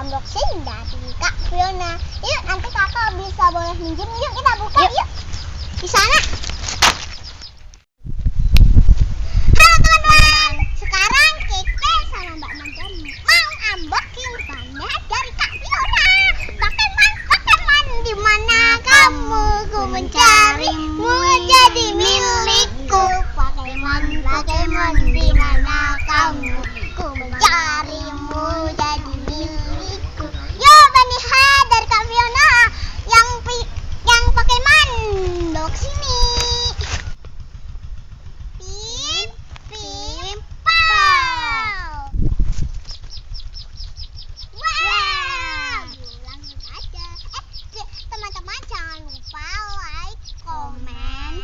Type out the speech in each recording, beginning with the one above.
unboxing dari Kak Fiona. Yuk, nanti kakak bisa boleh minjem. Yuk kita buka yuk. Di sana. Halo teman-teman, sekarang kita sama Mbak Nanda mau unboxing bannya dari Kak Fiona. Pokemon, di mana kamu? Ku mencarimu jadi milikku. Pokemon, di mana kamu? Ku mencarimu jadi milikku. Yo, Baniha dari Kak Fiona yang Pokemon dok sini. Pip pip pow. Wow, langsung aja. Teman-teman jangan lupa like, komen,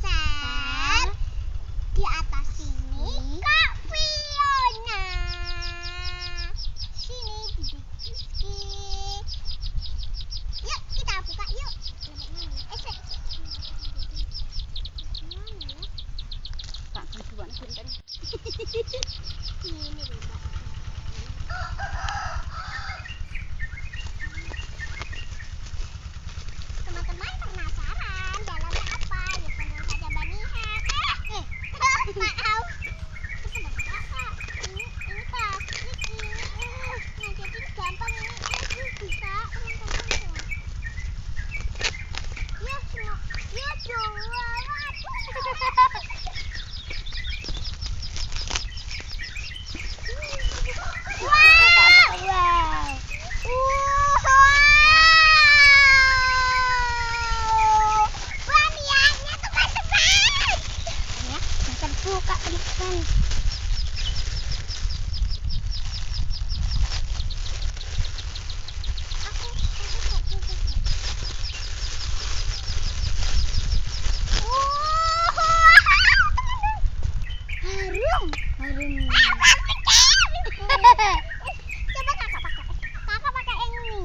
share di atas sini Kak Fiona. Sini di yuk kita buka yuk. Ini teman-teman penasaran dalamnya apa? Ya penuh saja Baniha. Maaf. Ini plastik ini. Nah, jadi gampang ini bisa teman-teman. Ya semua. Ya jual. Buka teman-teman. Harum. Coba kakak pakai yang ini.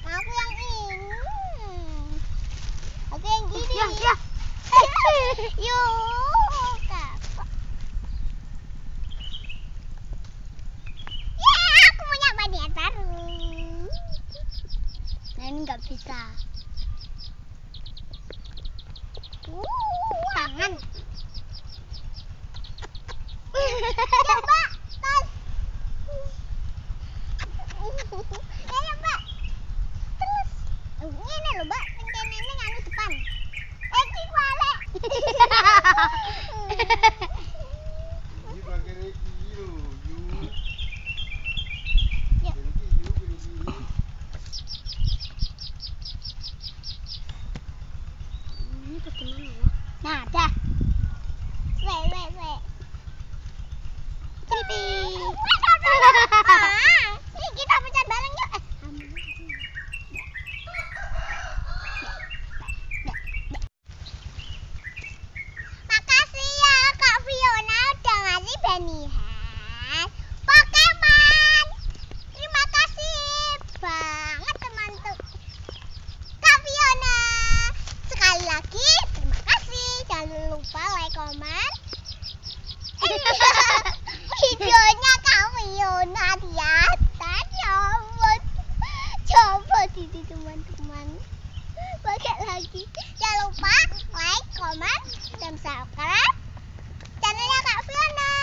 Aku yang ini. Aku yang gini. Ya. Yuk, kakak. Aku punya Baniha baru. Nah, ini nggak bisa. Tangan. Coba, tas. Ayo, Mbak. Terus. Ini loh, Mbak. Pengenannya anu depan. Eki balik. Ini pakai Reki loh, Ini bagaimana ya? Nah, dah. Weh. Cipi. Nih kita pencet bareng yuk. Makasih ya Kak Fiona udah ngasih Baniha Pokemon. Terima kasih banget teman-teman Kak Fiona. Sekali lagi terima kasih. Jangan lupa like, komen. Videonya Kak Fiona di atas. Coba di teman-teman. Pakai lagi. Jangan lupa like, komen, dan subscribe channelnya Kak Fiona.